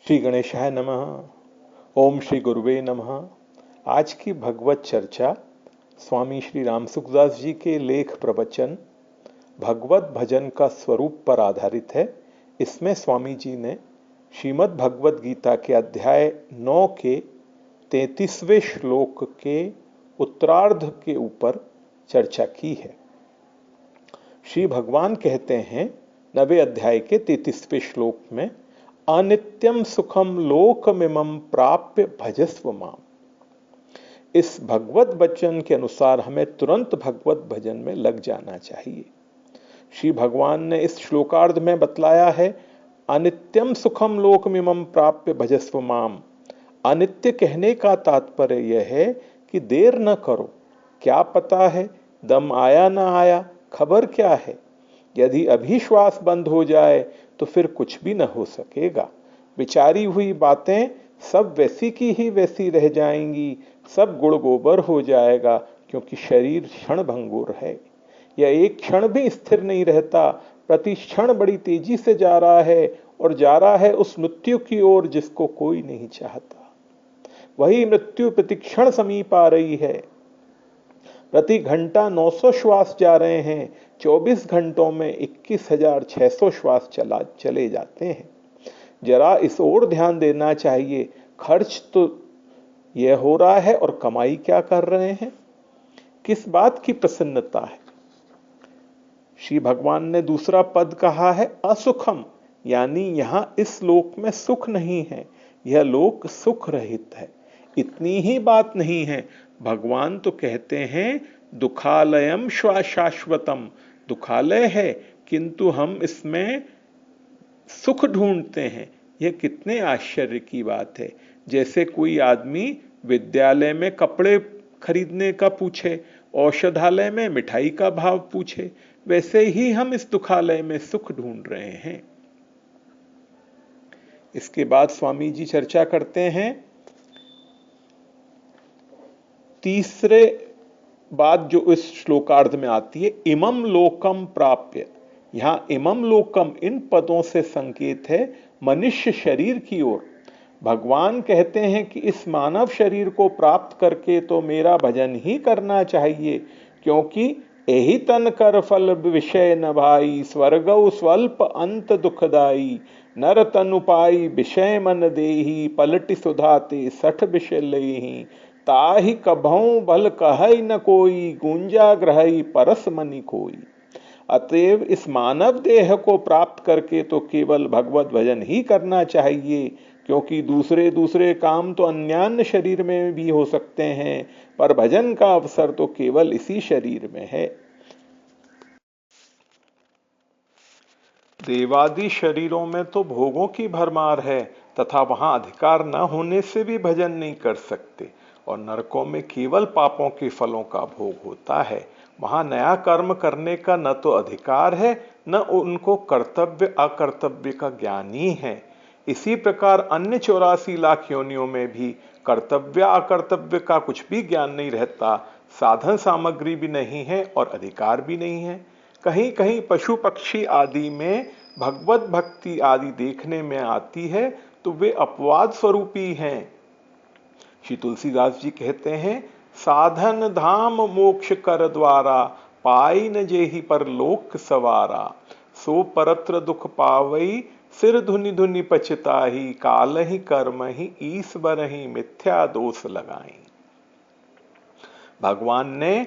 श्री गणेशाय नमः। ओम श्री गुरुवे नमः। आज की भगवत चर्चा स्वामी श्री राम सुखदास जी के लेख प्रवचन भगवत भजन का स्वरूप पर आधारित है। इसमें स्वामी जी ने श्रीमद् भगवत गीता के अध्याय 9 के 33वें श्लोक के उत्तरार्ध के ऊपर चर्चा की है। श्री भगवान कहते हैं 9वें अध्याय के 33वें श्लोक में, अनित्यम सुखम लोकमिमं प्राप्य भजस्व माम। इस भगवत वचन के अनुसार हमें तुरंत भगवत भजन में लग जाना चाहिए। श्री भगवान ने इस श्लोकार्ध में बतलाया है, अनित्यम सुखम लोकमिमं प्राप्य भजस्व माम। अनित्य कहने का तात्पर्य यह है कि देर न करो, क्या पता है दम आया ना आया, खबर क्या है। यदि अभी श्वास बंद हो जाए तो फिर कुछ भी न हो सकेगा। विचारी हुई बातें सब वैसी की ही वैसी रह जाएंगी, सब गुड़ गोबर हो जाएगा, क्योंकि शरीर क्षण भंगुर है। यह एक क्षण भी स्थिर नहीं रहता, प्रति क्षण बड़ी तेजी से जा रहा है और जा रहा है उस मृत्यु की ओर जिसको कोई नहीं चाहता। वही मृत्यु प्रतिक्षण समीप आ रही है। प्रति घंटा 900 श्वास जा रहे हैं, 24 घंटों में 21,600 श्वास चले जाते हैं। जरा इस ओर ध्यान देना चाहिए। खर्च तो यह हो रहा है और कमाई क्या कर रहे हैं, किस बात की प्रसन्नता है। श्री भगवान ने दूसरा पद कहा है असुखम, यानी यहां इस लोक में सुख नहीं है, यह लोक सुख रहित है। इतनी ही बात नहीं है, भगवान तो कहते हैं दुखालयम शाश्वतम। दुखालय है किंतु हम इसमें सुख ढूंढते हैं। यह कितने आश्चर्य की बात है। जैसे कोई आदमी विद्यालय में कपड़े खरीदने का पूछे, औषधालय में मिठाई का भाव पूछे, वैसे ही हम इस दुखालय में सुख ढूंढ रहे हैं। इसके बाद स्वामी जी चर्चा करते हैं तीसरे बात जो इस श्लोकार्ध में आती है, इमम लोकम प्राप्य। यहां इमम लोकम इन पदों से संकेत है मनुष्य शरीर की ओर। भगवान कहते हैं कि इस मानव शरीर को प्राप्त करके तो मेरा भजन ही करना चाहिए, क्योंकि यही तन कर फल विषय न भाई, स्वर्गौ स्वल्प अंत दुखदाई। नर तनु पाई विषय मन देही, पलटि सुधाते सठ विषय लेही। ताहि कभौ भल कहै न कोई, गुंजा ग्रहई परस मनि कोई। अतएव इस मानव देह को प्राप्त करके तो केवल भगवत भजन ही करना चाहिए, क्योंकि दूसरे दूसरे काम तो अन्यान्य शरीर में भी हो सकते हैं, पर भजन का अवसर तो केवल इसी शरीर में है। देवादि शरीरों में तो भोगों की भरमार है, तथा वहां अधिकार न होने से भी भजन नहीं कर सकते। और नरकों में केवल पापों के फलों का भोग होता है। वहां नया कर्म करने का न तो अधिकार है, न उनको कर्तव्य अकर्तव्य का ज्ञान ही है। इसी प्रकार अन्य 84 लाख योनियों में भी कर्तव्य अकर्तव्य का कुछ भी ज्ञान नहीं रहता। साधन सामग्री भी नहीं है और अधिकार भी नहीं है। कहीं कहीं पशु पक्षी आदि में भगवत भक्ति आदि देखने में आती है तो वे अपवाद स्वरूपी हैं। श्री तुलसीदास जी कहते हैं, साधन धाम मोक्ष कर द्वारा, पाई न जेहि पर लोक सवारा। सो परत्र दुख पावई, सिर धुनि धुनि पछताही। काल ही कर्म ही ईश्वर ही, मिथ्या दोष लगाई। भगवान ने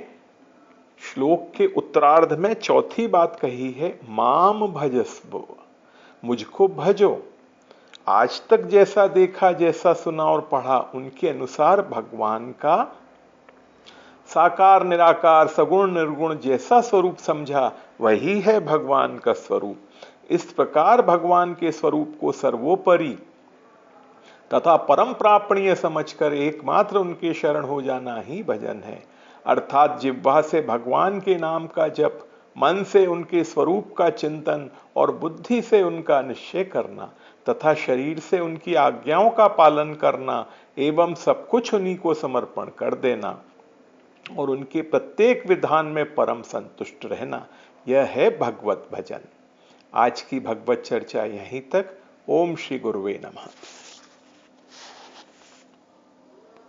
श्लोक के उत्तरार्ध में चौथी बात कही है, माम भजस्व, मुझको भजो। आज तक जैसा देखा, जैसा सुना और पढ़ा, उनके अनुसार भगवान का साकार निराकार सगुण निर्गुण जैसा स्वरूप समझा, वही है भगवान का स्वरूप। इस प्रकार भगवान के स्वरूप को सर्वोपरि तथा परम प्रापणीय समझकर एकमात्र उनके शरण हो जाना ही भजन है। अर्थात जिह्वा से भगवान के नाम का जप, मन से उनके स्वरूप का चिंतन और बुद्धि से उनका निश्चय करना तथा शरीर से उनकी आज्ञाओं का पालन करना एवं सब कुछ उन्हीं को समर्पण कर देना और उनके प्रत्येक विधान में परम संतुष्ट रहना, यह है भगवत भजन। आज की भगवत चर्चा यहीं तक। ओम श्री गुरुवे नमः।